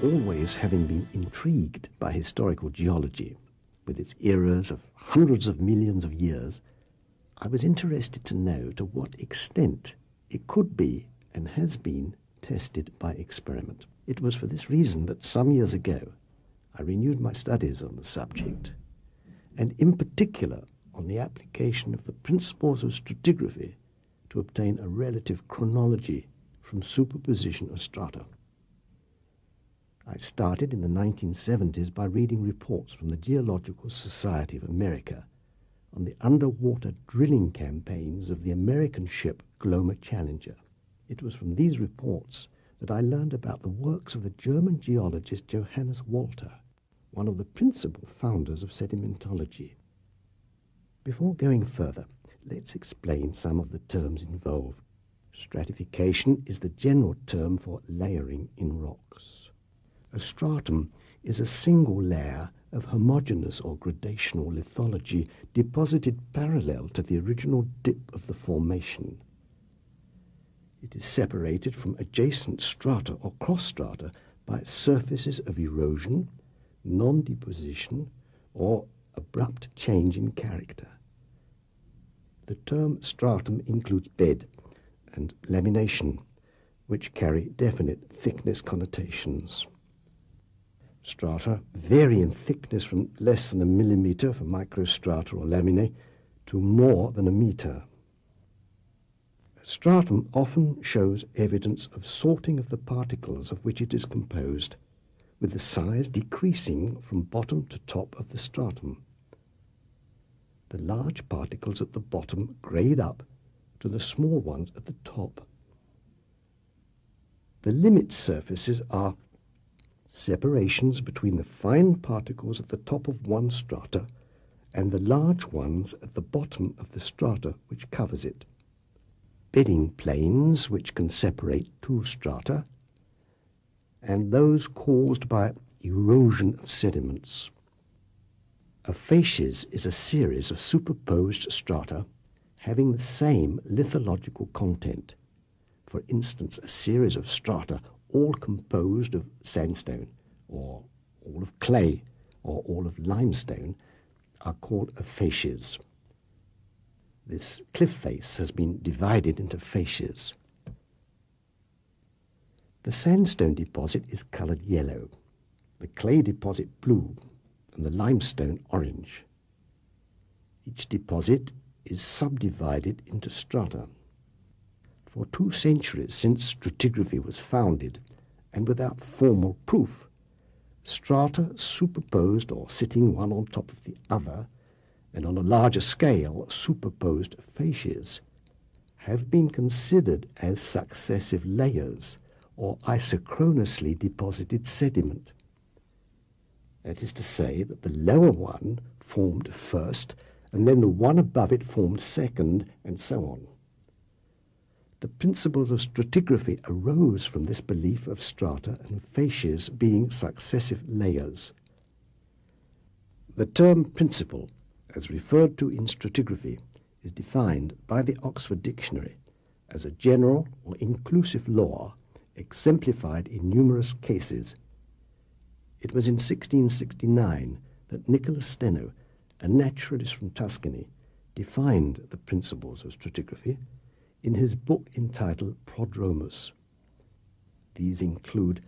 Always having been intrigued by historical geology, with its eras of hundreds of millions of years, I was interested to know to what extent it could be and has been tested by experiment. It was for this reason that some years ago I renewed my studies on the subject, and in particular on the application of the principles of stratigraphy to obtain a relative chronology from superposition of strata. I started in the 1970s by reading reports from the Geological Society of America on the underwater drilling campaigns of the American ship Glomar Challenger. It was from these reports that I learned about the works of the German geologist Johannes Walter, one of the principal founders of sedimentology. Before going further, let's explain some of the terms involved. Stratification is the general term for layering in rocks. A stratum is a single layer of homogeneous or gradational lithology deposited parallel to the original dip of the formation. It is separated from adjacent strata or cross-strata by surfaces of erosion, non-deposition, or abrupt change in character. The term stratum includes bed and lamination, which carry definite thickness connotations. Strata vary in thickness from less than a millimeter for microstrata or laminae to more than a meter. A stratum often shows evidence of sorting of the particles of which it is composed, with the size decreasing from bottom to top of the stratum. The large particles at the bottom grade up to the small ones at the top. The limit surfaces are separations between the fine particles at the top of one strata and the large ones at the bottom of the strata which covers it. Bedding planes which can separate two strata, and those caused by erosion of sediments. A facies is a series of superposed strata having the same lithological content. For instance, a series of strata all composed of sandstone, or all of clay, or all of limestone, are called a facies. This cliff face has been divided into facies. The sandstone deposit is coloured yellow, the clay deposit blue, and the limestone orange. Each deposit is subdivided into strata. For 2 centuries since stratigraphy was founded, and without formal proof, strata superposed or sitting one on top of the other, and on a larger scale superposed facies, have been considered as successive layers or isochronously deposited sediment. That is to say that the lower one formed first, and then the one above it formed second, and so on. The principles of stratigraphy arose from this belief of strata and facies being successive layers. The term principle, as referred to in stratigraphy, is defined by the Oxford Dictionary as a general or inclusive law exemplified in numerous cases. It was in 1669 that Nicholas Steno, a naturalist from Tuscany, defined the principles of stratigraphy in his book entitled Prodromus. These include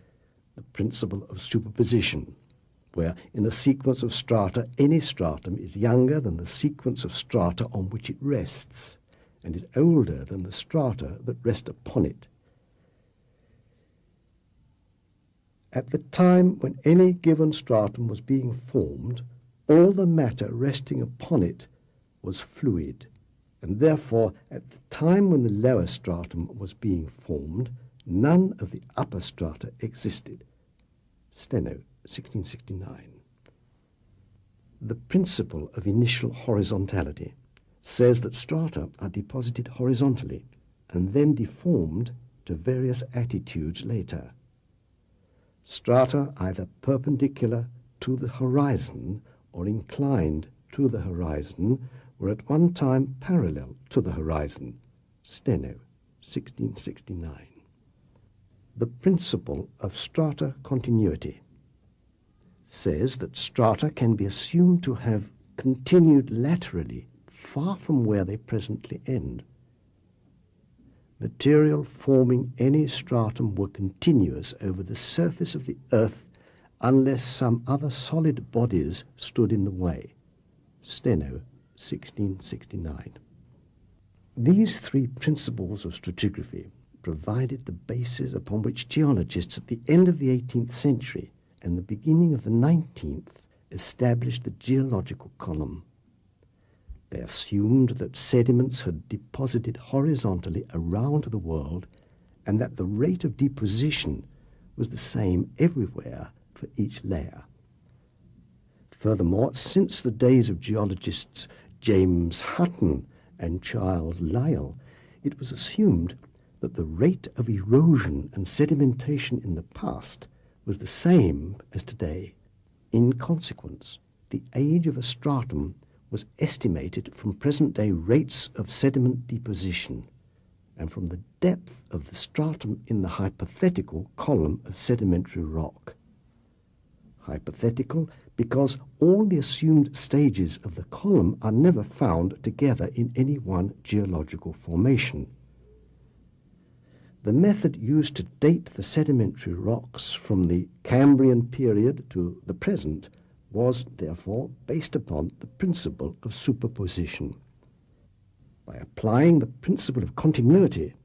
the principle of superposition, where in a sequence of strata any stratum is younger than the sequence of strata on which it rests, and is older than the strata that rest upon it. At the time when any given stratum was being formed, all the matter resting upon it was fluid, and therefore at the time when the lower stratum was being formed, none of the upper strata existed. Steno, 1669. The principle of initial horizontality says that strata are deposited horizontally and then deformed to various attitudes later. Strata either perpendicular to the horizon or inclined to the horizon were at one time parallel to the horizon. Steno, 1669. the principle of strata continuity says that strata can be assumed to have continued laterally far from where they presently end. Material forming any stratum were continuous over the surface of the earth unless some other solid bodies stood in the way. Steno, 1669. These three principles of stratigraphy provided the basis upon which geologists at the end of the 18th century and the beginning of the 19th established the geological column. They assumed that sediments had deposited horizontally around the world and that the rate of deposition was the same everywhere for each layer. Furthermore, since the days of geologists James Hutton and Charles Lyell, it was assumed that the rate of erosion and sedimentation in the past was the same as today. In consequence, the age of a stratum was estimated from present-day rates of sediment deposition and from the depth of the stratum in the hypothetical column of sedimentary rock. Hypothetical because all the assumed stages of the column are never found together in any one geological formation. The method used to date the sedimentary rocks from the Cambrian period to the present was, therefore, based upon the principle of superposition. By applying the principle of continuity,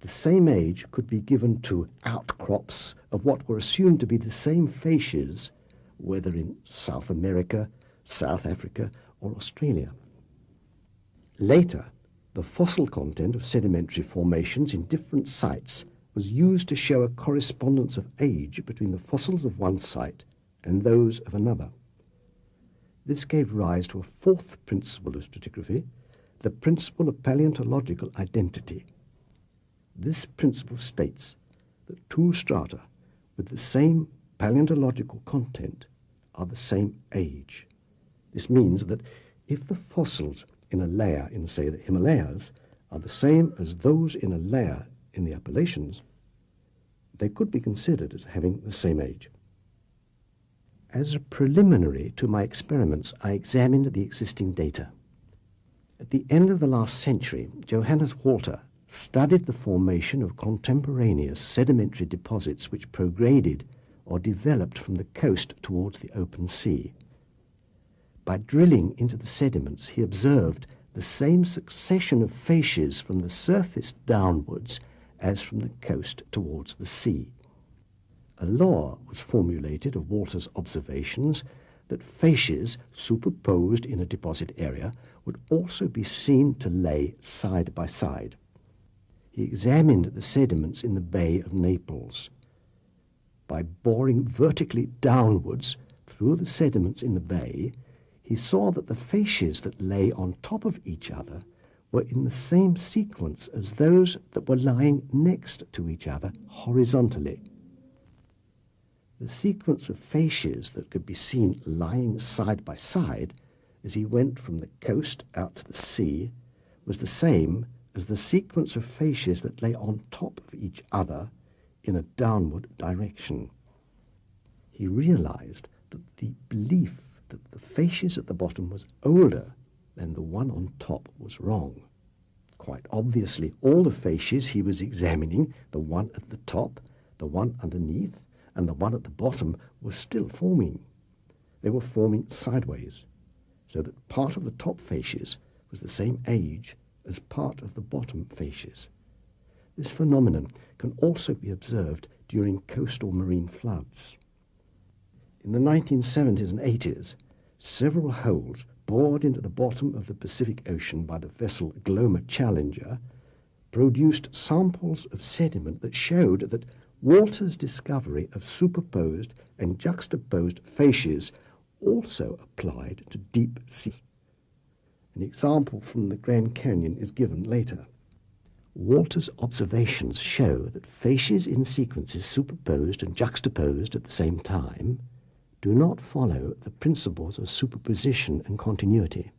the same age could be given to outcrops of what were assumed to be the same facies, whether in South America, South Africa, or Australia. Later, the fossil content of sedimentary formations in different sites was used to show a correspondence of age between the fossils of one site and those of another. This gave rise to a fourth principle of stratigraphy, the principle of paleontological identity. This principle states that two strata with the same paleontological content are the same age. This means that if the fossils in a layer in, say, the Himalayas are the same as those in a layer in the Appalachians, they could be considered as having the same age. As a preliminary to my experiments, I examined the existing data. At the end of the last century, Johannes Walter studied the formation of contemporaneous sedimentary deposits which prograded or developed from the coast towards the open sea. By drilling into the sediments, he observed the same succession of facies from the surface downwards as from the coast towards the sea. A law was formulated of Walter's observations that facies superposed in a deposit area would also be seen to lay side by side. He examined the sediments in the Bay of Naples. By boring vertically downwards through the sediments in the bay, he saw that the facies that lay on top of each other were in the same sequence as those that were lying next to each other horizontally. The sequence of facies that could be seen lying side by side as he went from the coast out to the sea was the same as the sequence of facies that lay on top of each other in a downward direction. He realized that the belief that the facies at the bottom was older than the one on top was wrong. Quite obviously, all the facies he was examining, the one at the top, the one underneath, and the one at the bottom, were still forming. They were forming sideways, so that part of the top facies was the same age as part of the bottom facies. This phenomenon can also be observed during coastal marine floods. In the 1970s and 80s, several holes bored into the bottom of the Pacific Ocean by the vessel Glomar Challenger produced samples of sediment that showed that Walter's discovery of superposed and juxtaposed facies also applied to deep sea. An example from the Grand Canyon is given later. Walter's observations show that facies in sequences superposed and juxtaposed at the same time do not follow the principles of superposition and continuity.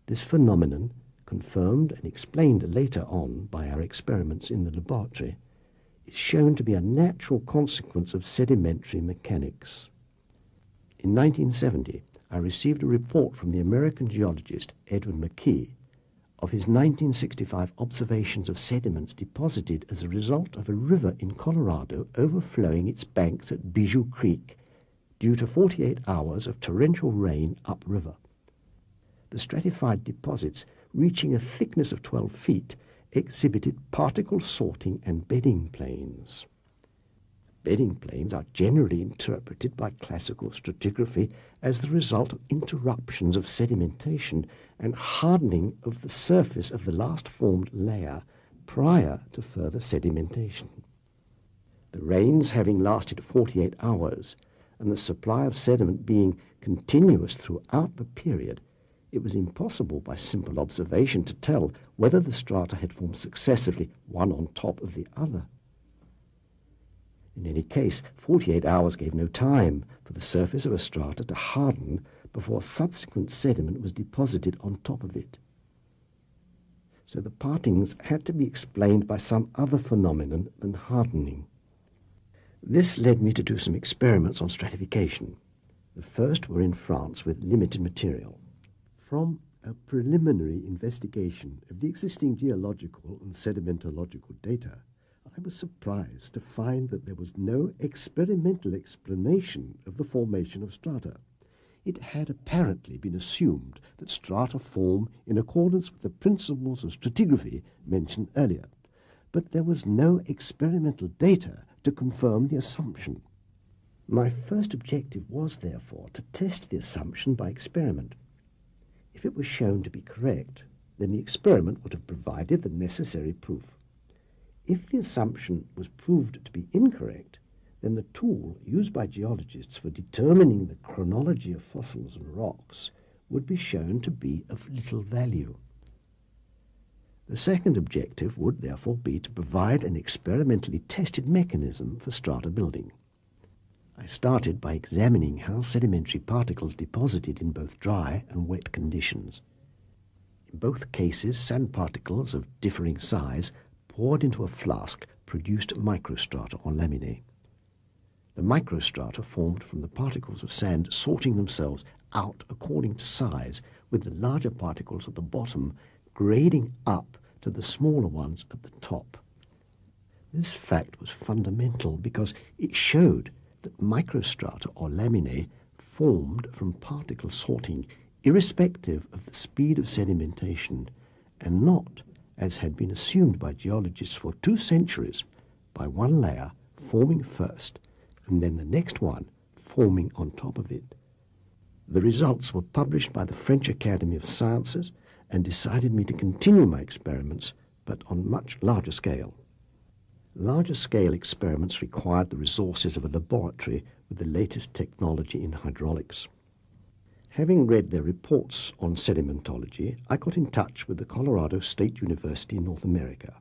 This phenomenon, confirmed and explained later on by our experiments in the laboratory, is shown to be a natural consequence of sedimentary mechanics. In 1970, I received a report from the American geologist Edwin McKee of his 1965 observations of sediments deposited as a result of a river in Colorado overflowing its banks at Bijou Creek due to 48 hours of torrential rain upriver. The stratified deposits, reaching a thickness of 12 feet, exhibited particle sorting and bedding planes. Bedding planes are generally interpreted by classical stratigraphy as the result of interruptions of sedimentation and hardening of the surface of the last formed layer prior to further sedimentation. The rains having lasted 48 hours and the supply of sediment being continuous throughout the period, it was impossible by simple observation to tell whether the strata had formed successively one on top of the other. In any case, 48 hours gave no time for the surface of a strata to harden before subsequent sediment was deposited on top of it. So the partings had to be explained by some other phenomenon than hardening. This led me to do some experiments on stratification. The first were in France with limited material. From a preliminary investigation of the existing geological and sedimentological data, I was surprised to find that there was no experimental explanation of the formation of strata. It had apparently been assumed that strata form in accordance with the principles of stratigraphy mentioned earlier, but there was no experimental data to confirm the assumption. My first objective was, therefore, to test the assumption by experiment. If it was shown to be correct, then the experiment would have provided the necessary proof. If the assumption was proved to be incorrect, then the tool used by geologists for determining the chronology of fossils and rocks would be shown to be of little value. The second objective would therefore be to provide an experimentally tested mechanism for strata building. I started by examining how sedimentary particles deposited in both dry and wet conditions. In both cases, sand particles of differing size poured into a flask produced microstrata or laminae. The microstrata formed from the particles of sand sorting themselves out according to size, with the larger particles at the bottom grading up to the smaller ones at the top. This fact was fundamental because it showed that microstrata or laminae formed from particle sorting irrespective of the speed of sedimentation, and not, as had been assumed by geologists for 2 centuries, by one layer forming first and then the next one forming on top of it. The results were published by the French Academy of Sciences and decided me to continue my experiments, but on much larger scale. Larger scale experiments required the resources of a laboratory with the latest technology in hydraulics. Having read their reports on sedimentology, I got in touch with the Colorado State University in North America.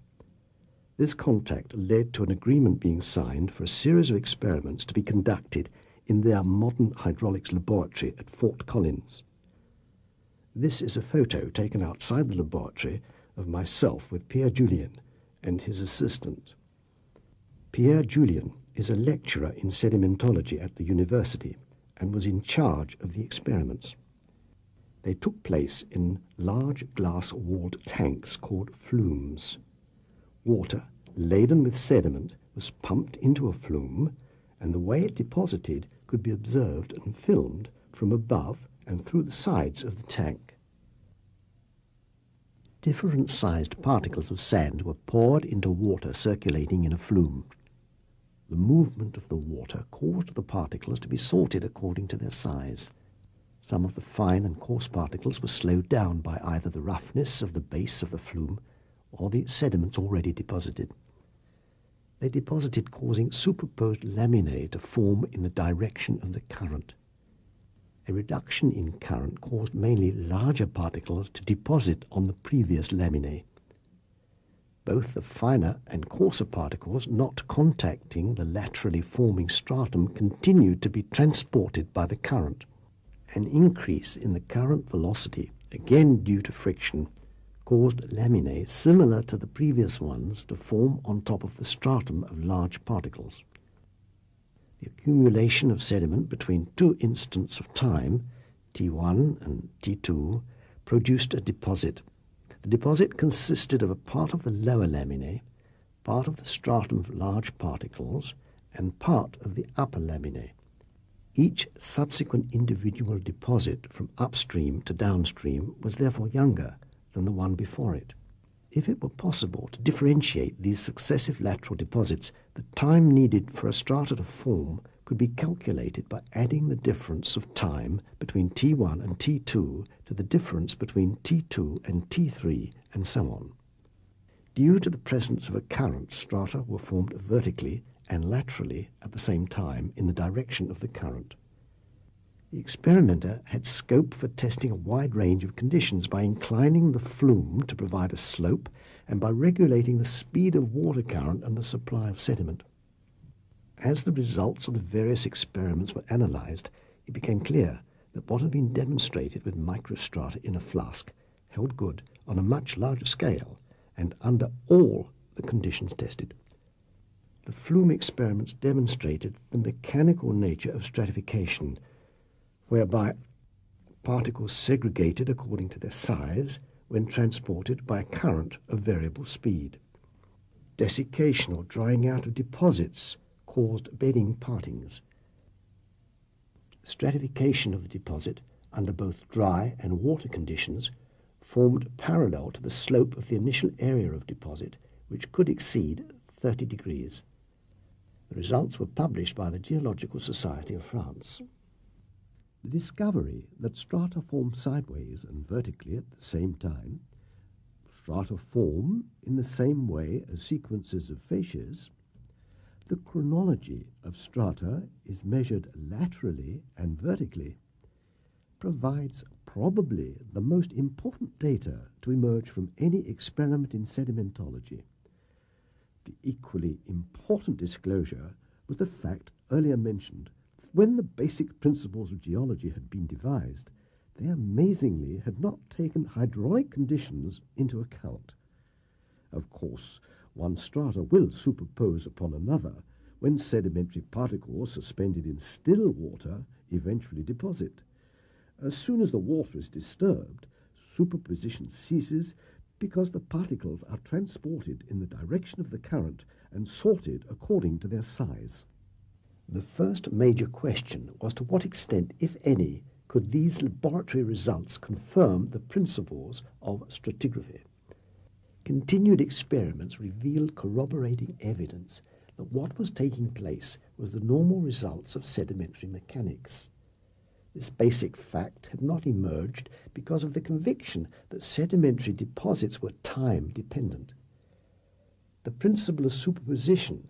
This contact led to an agreement being signed for a series of experiments to be conducted in their modern hydraulics laboratory at Fort Collins. This is a photo taken outside the laboratory of myself with Pierre Julien and his assistant. Pierre Julien is a lecturer in sedimentology at the university and was in charge of the experiments. They took place in large glass-walled tanks called flumes. Water, laden with sediment, was pumped into a flume, and the way it deposited could be observed and filmed from above and through the sides of the tank. Different-sized particles of sand were poured into water circulating in a flume. The movement of the water caused the particles to be sorted according to their size. Some of the fine and coarse particles were slowed down by either the roughness of the base of the flume or the sediments already deposited. They deposited, causing superposed laminae to form in the direction of the current. A reduction in current caused mainly larger particles to deposit on the previous laminae. Both the finer and coarser particles not contacting the laterally forming stratum continued to be transported by the current. An increase in the current velocity, again due to friction, caused laminae similar to the previous ones to form on top of the stratum of large particles. The accumulation of sediment between two instants of time, T1 and T2, produced a deposit. The deposit consisted of a part of the lower laminae, part of the stratum of large particles, and part of the upper laminae. Each subsequent individual deposit from upstream to downstream was therefore younger than the one before it. If it were possible to differentiate these successive lateral deposits, the time needed for a strata to form could be calculated by adding the difference of time between T1 and T2 to the difference between T2 and T3, and so on. Due to the presence of a current, strata were formed vertically and laterally at the same time in the direction of the current. The experimenter had scope for testing a wide range of conditions by inclining the flume to provide a slope and by regulating the speed of water current and the supply of sediment. As the results of the various experiments were analyzed, it became clear that what had been demonstrated with microstrata in a flask held good on a much larger scale and under all the conditions tested. The flume experiments demonstrated the mechanical nature of stratification, whereby particles segregated according to their size when transported by a current of variable speed. Desiccation or drying out of deposits caused bedding partings. Stratification of the deposit under both dry and water conditions formed parallel to the slope of the initial area of deposit, which could exceed 30 degrees. The results were published by the Geological Society of France. The discovery that strata form sideways and vertically at the same time, strata form in the same way as sequences of facies, the chronology of strata is measured laterally and vertically, provides probably the most important data to emerge from any experiment in sedimentology. The equally important disclosure was the fact earlier mentioned. When the basic principles of geology had been devised, they amazingly had not taken hydraulic conditions into account. Of course, one strata will superpose upon another when sedimentary particles suspended in still water eventually deposit. As soon as the water is disturbed, superposition ceases because the particles are transported in the direction of the current and sorted according to their size. The first major question was to what extent, if any, could these laboratory results confirm the principles of stratigraphy. Continued experiments revealed corroborating evidence that what was taking place was the normal results of sedimentary mechanics. This basic fact had not emerged because of the conviction that sedimentary deposits were time-dependent. The principle of superposition,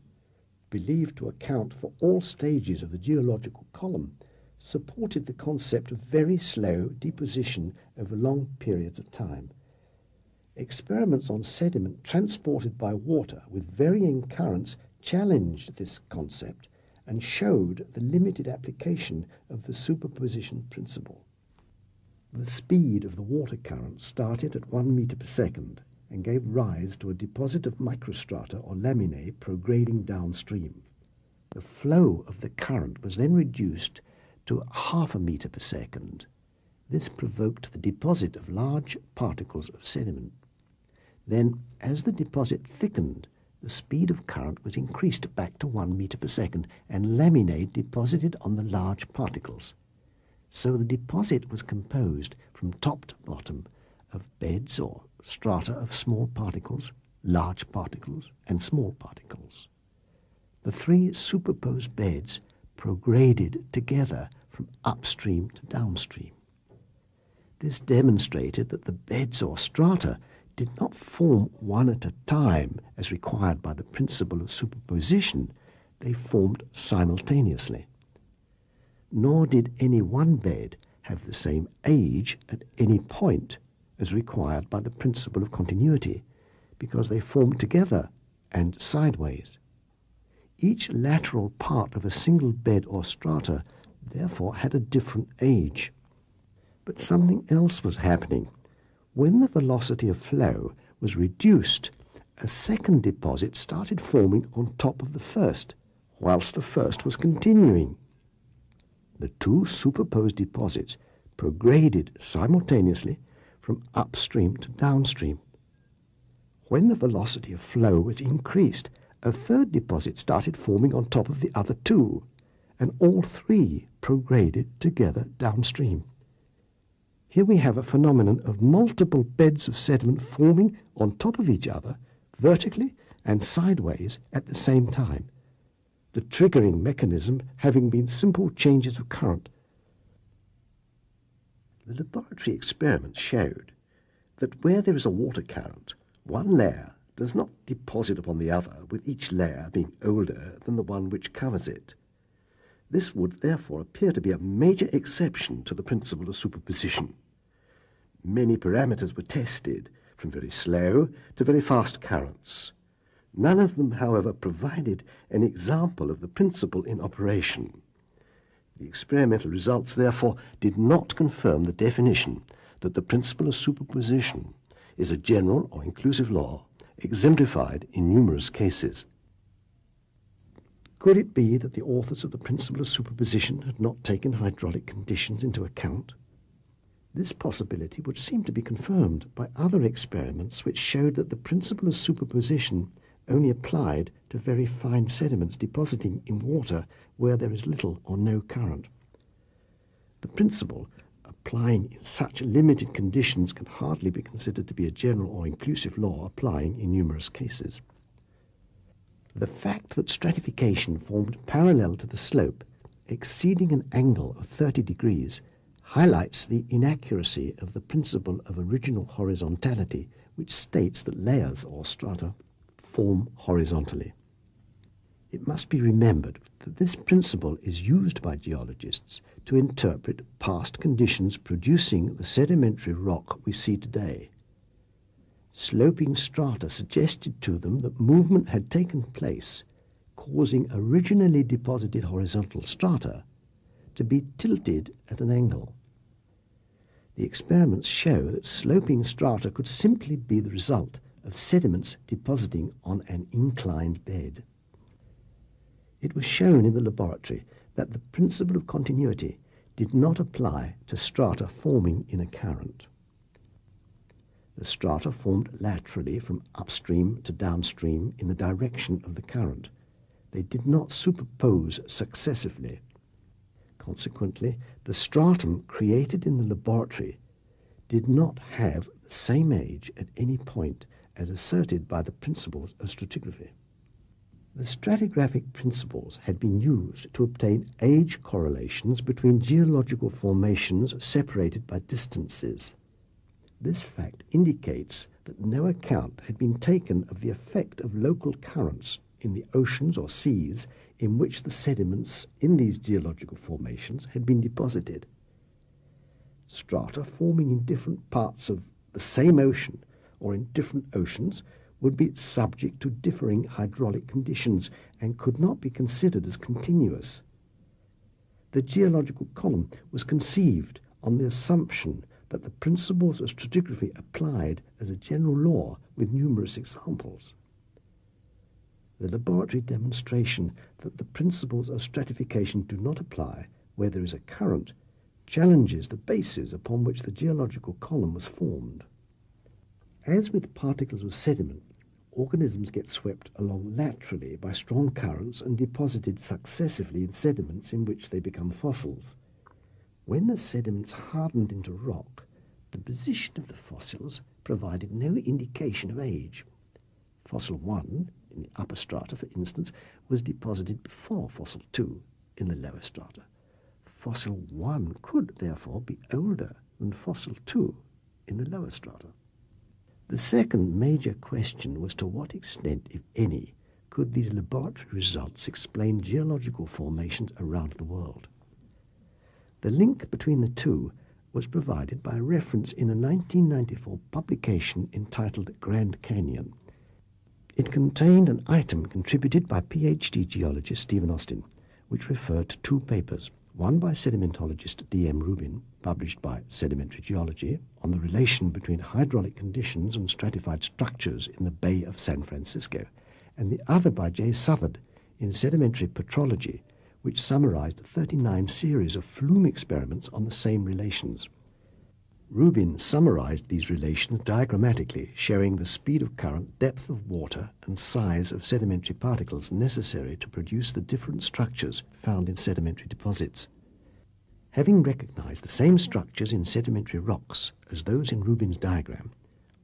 believed to account for all stages of the geological column, supported the concept of very slow deposition over long periods of time. Experiments on sediment transported by water with varying currents challenged this concept and showed the limited application of the superposition principle. The speed of the water current started at 1 meter per second and gave rise to a deposit of microstrata or laminae prograding downstream. The flow of the current was then reduced to 0.5 meter per second. This provoked the deposit of large particles of sediment. Then, as the deposit thickened, the speed of current was increased back to 1 meter per second, and laminae deposited on the large particles. So the deposit was composed from top to bottom of beds or strata of small particles, large particles, and small particles. The three superposed beds prograded together from upstream to downstream. This demonstrated that the beds or strata did not form one at a time as required by the principle of superposition. They formed simultaneously. Nor did any one bed have the same age at any point as required by the principle of continuity, because they formed together and sideways. Each lateral part of a single bed or strata therefore had a different age. But something else was happening. when the velocity of flow was reduced, a second deposit started forming on top of the first, whilst the first was continuing. The two superposed deposits prograded simultaneously from upstream to downstream. When the velocity of flow was increased, a third deposit started forming on top of the other two, and all three prograded together downstream. Here we have a phenomenon of multiple beds of sediment forming on top of each other, vertically and sideways at the same time, the triggering mechanism having been simple changes of current. The laboratory experiments showed that where there is a water current, one layer does not deposit upon the other, with each layer being older than the one which covers it. This would therefore appear to be a major exception to the principle of superposition. Many parameters were tested, from very slow to very fast currents. None of them, however, provided an example of the principle in operation. The experimental results, therefore, did not confirm the definition that the principle of superposition is a general or inclusive law exemplified in numerous cases. Could it be that the authors of the principle of superposition had not taken hydraulic conditions into account? This possibility would seem to be confirmed by other experiments which showed that the principle of superposition only applied to very fine sediments depositing in water where there is little or no current. The principle applying in such limited conditions can hardly be considered to be a general or inclusive law applying in numerous cases. The fact that stratification formed parallel to the slope, exceeding an angle of 30 degrees, highlights the inaccuracy of the principle of original horizontality, which states that layers or strata form horizontally. It must be remembered that this principle is used by geologists to interpret past conditions producing the sedimentary rock we see today. Sloping strata suggested to them that movement had taken place, causing originally deposited horizontal strata to be tilted at an angle. The experiments show that sloping strata could simply be the result of sediments depositing on an inclined bed. It was shown in the laboratory that the principle of continuity did not apply to strata forming in a current. The strata formed laterally from upstream to downstream in the direction of the current. They did not superpose successively. Consequently, the stratum created in the laboratory did not have the same age at any point as asserted by the principles of stratigraphy. The stratigraphic principles had been used to obtain age correlations between geological formations separated by distances. This fact indicates that no account had been taken of the effect of local currents in the oceans or seas in which the sediments in these geological formations had been deposited. Strata forming in different parts of the same ocean or in different oceans would be subject to differing hydraulic conditions and could not be considered as continuous. The geological column was conceived on the assumption that the principles of stratigraphy applied as a general law with numerous examples. The laboratory demonstration that the principles of stratification do not apply where there is a current challenges the basis upon which the geological column was formed. As with particles of sediment, organisms get swept along laterally by strong currents and deposited successively in sediments in which they become fossils. When the sediments hardened into rock, the position of the fossils provided no indication of age. Fossil 1, in the upper strata, for instance, was deposited before fossil 2 in the lower strata. Fossil 1 could, therefore, be older than fossil 2 in the lower strata. The second major question was to what extent, if any, could these laboratory results explain geological formations around the world. The link between the two was provided by a reference in a 1994 publication entitled Grand Canyon. It contained an item contributed by PhD geologist Stephen Austin, which referred to two papers, one by sedimentologist D.M. Rubin published by Sedimentary Geology, on the relation between hydraulic conditions and stratified structures in the Bay of San Francisco, and the other by J. Southard in Sedimentary Petrology, which summarized 39 series of flume experiments on the same relations. Rubin summarized these relations diagrammatically, showing the speed of current, depth of water, and size of sedimentary particles necessary to produce the different structures found in sedimentary deposits. Having recognized the same structures in sedimentary rocks as those in Rubin's diagram,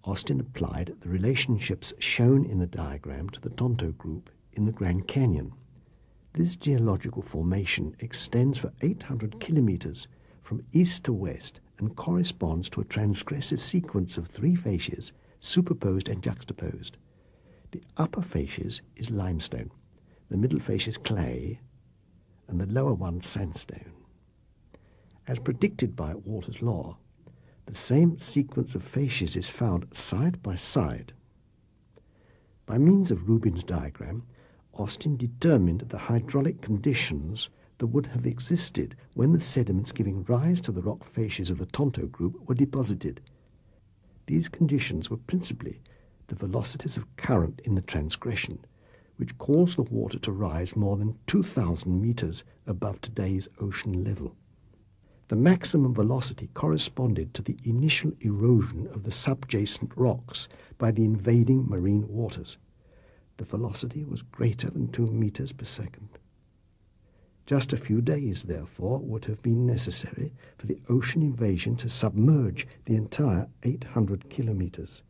Austin applied the relationships shown in the diagram to the Tonto Group in the Grand Canyon. This geological formation extends for 800 kilometers from east to west and corresponds to a transgressive sequence of three facies superposed and juxtaposed. The upper facies is limestone, the middle facies clay, and the lower one sandstone. As predicted by Walter's law, the same sequence of facies is found side by side. By means of Rubin's diagram, Austin determined the hydraulic conditions that would have existed when the sediments giving rise to the rock facies of the Tonto Group were deposited. These conditions were principally the velocities of current in the transgression, which caused the water to rise more than 2,000 meters above today's ocean level. The maximum velocity corresponded to the initial erosion of the subjacent rocks by the invading marine waters. The velocity was greater than 2 meters per second. Just a few days, therefore, would have been necessary for the ocean invasion to submerge the entire 800 kilometers.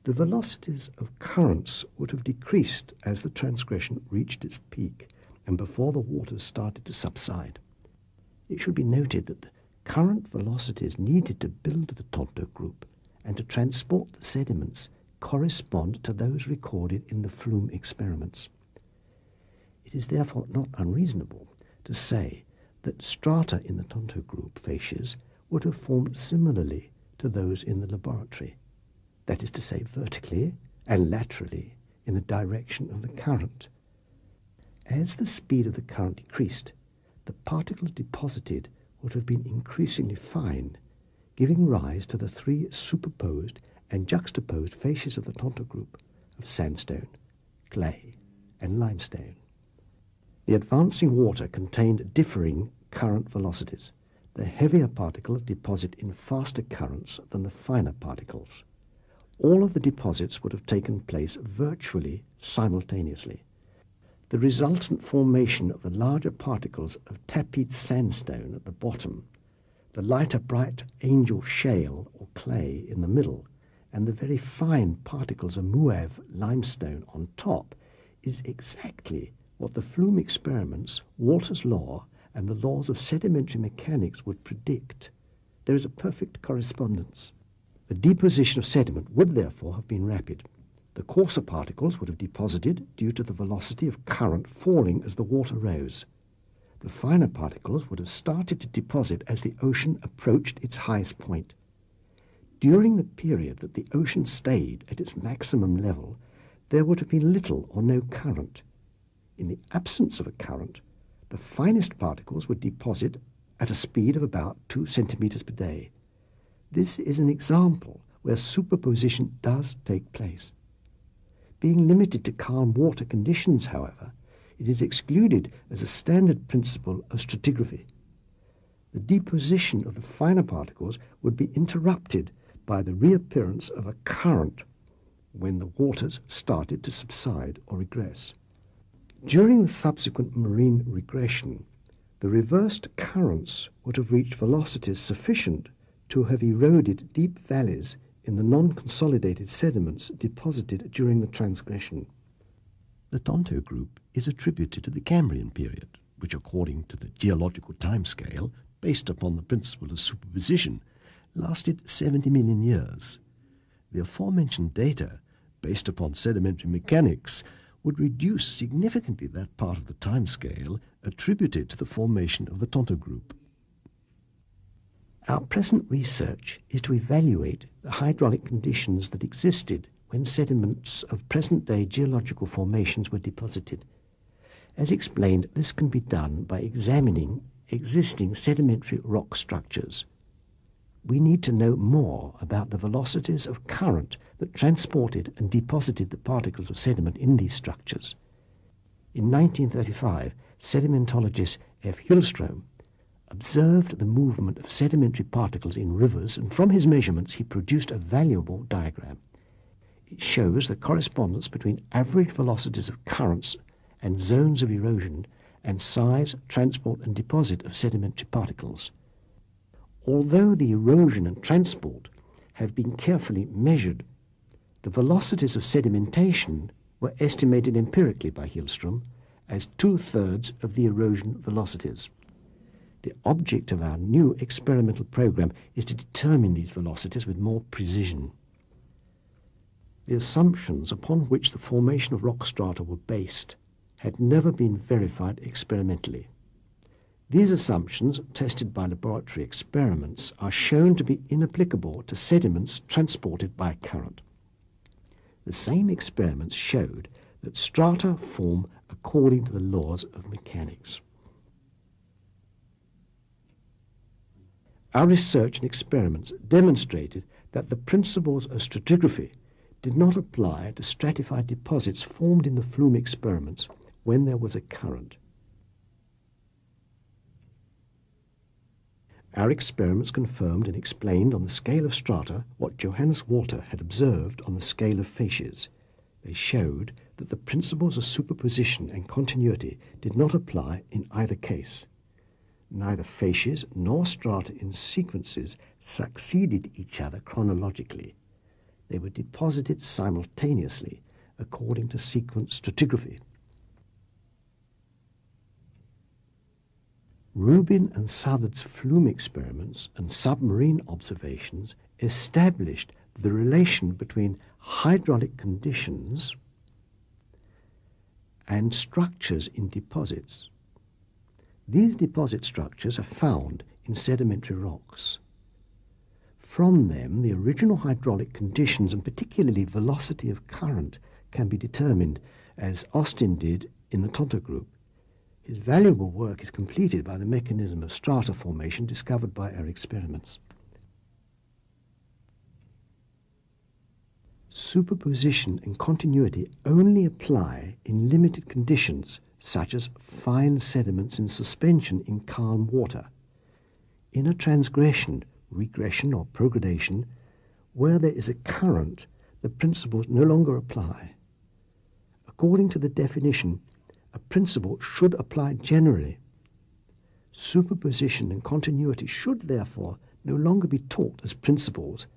The velocities of currents would have decreased as the transgression reached its peak and before the waters started to subside. It should be noted that the current velocities needed to build the Tonto Group and to transport the sediments correspond to those recorded in the flume experiments. It is therefore not unreasonable to say that strata in the Tonto Group facies would have formed similarly to those in the laboratory, that is to say, vertically and laterally in the direction of the current. As the speed of the current decreased, the particles deposited would have been increasingly fine, giving rise to the three superposed and juxtaposed facies of the Tonto Group of sandstone, clay, and limestone. The advancing water contained differing current velocities. The heavier particles deposit in faster currents than the finer particles. All of the deposits would have taken place virtually simultaneously. The resultant formation of the larger particles of tapered sandstone at the bottom, the lighter bright angel shale or clay in the middle, and the very fine particles of Muev limestone on top is exactly what the flume experiments, Walter's law, and the laws of sedimentary mechanics would predict. There is a perfect correspondence. The deposition of sediment would therefore have been rapid. The coarser particles would have deposited due to the velocity of current falling as the water rose. The finer particles would have started to deposit as the ocean approached its highest point. During the period that the ocean stayed at its maximum level, there would have been little or no current. In the absence of a current, the finest particles would deposit at a speed of about 2 centimeters per day. This is an example where superposition does take place. Being limited to calm water conditions, however, it is excluded as a standard principle of stratigraphy. The deposition of the finer particles would be interrupted by the reappearance of a current when the waters started to subside or regress. During the subsequent marine regression, the reversed currents would have reached velocities sufficient to have eroded deep valleys in the non-consolidated sediments deposited during the transgression. The Tonto Group is attributed to the Cambrian period, which according to the geological timescale, based upon the principle of superposition, lasted 70 million years. The aforementioned data, based upon sedimentary mechanics, would reduce significantly that part of the timescale attributed to the formation of the Tonto Group. Our present research is to evaluate the hydraulic conditions that existed when sediments of present-day geological formations were deposited. As explained, this can be done by examining existing sedimentary rock structures. We need to know more about the velocities of current that transported and deposited the particles of sediment in these structures. In 1935, sedimentologist F. Hillstrom observed the movement of sedimentary particles in rivers, and from his measurements he produced a valuable diagram. It shows the correspondence between average velocities of currents and zones of erosion and size, transport and deposit of sedimentary particles. Although the erosion and transport have been carefully measured, the velocities of sedimentation were estimated empirically by Hillstrom as 2/3 of the erosion velocities. The object of our new experimental program is to determine these velocities with more precision. The assumptions upon which the formation of rock strata were based had never been verified experimentally. These assumptions, tested by laboratory experiments, are shown to be inapplicable to sediments transported by current. The same experiments showed that strata form according to the laws of mechanics. Our research and experiments demonstrated that the principles of stratigraphy did not apply to stratified deposits formed in the flume experiments when there was a current. Our experiments confirmed and explained on the scale of strata what Johannes Walter had observed on the scale of facies. They showed that the principles of superposition and continuity did not apply in either case. Neither facies nor strata in sequences succeeded each other chronologically. They were deposited simultaneously according to sequence stratigraphy. Rubin and Southard's flume experiments and submarine observations established the relation between hydraulic conditions and structures in deposits. These deposit structures are found in sedimentary rocks. From them, the original hydraulic conditions, and particularly velocity of current, can be determined, as Austin did in the Tonto group. His valuable work is completed by the mechanism of strata formation discovered by our experiments. Superposition and continuity only apply in limited conditions, such as fine sediments in suspension in calm water. In a transgression, regression or progradation, where there is a current, the principles no longer apply. According to the definition, a principle should apply generally. Superposition and continuity should therefore no longer be taught as principles,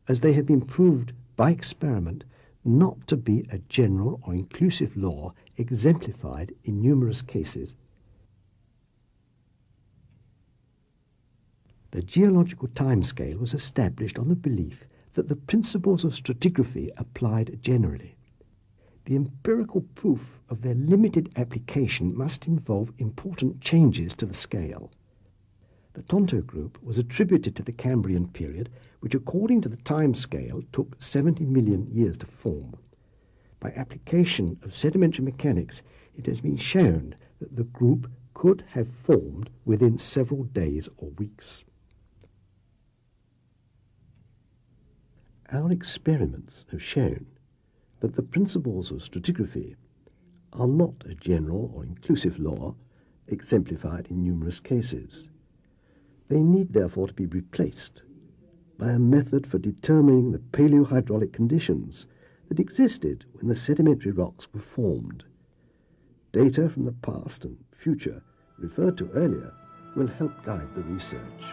as they have been proved by experiment not to be a general or inclusive law exemplified in numerous cases. The geological timescale was established on the belief that the principles of stratigraphy applied generally. The empirical proof of their limited application must involve important changes to the scale. The Tonto group was attributed to the Cambrian period, which according to the time scale took 70 million years to form. By application of sedimentary mechanics, it has been shown that the group could have formed within several days or weeks. Our experiments have shown that the principles of stratigraphy are not a general or inclusive law exemplified in numerous cases. They need therefore to be replaced by a method for determining the paleohydraulic conditions that existed when the sedimentary rocks were formed. Data from the past and future referred to earlier will help guide the research.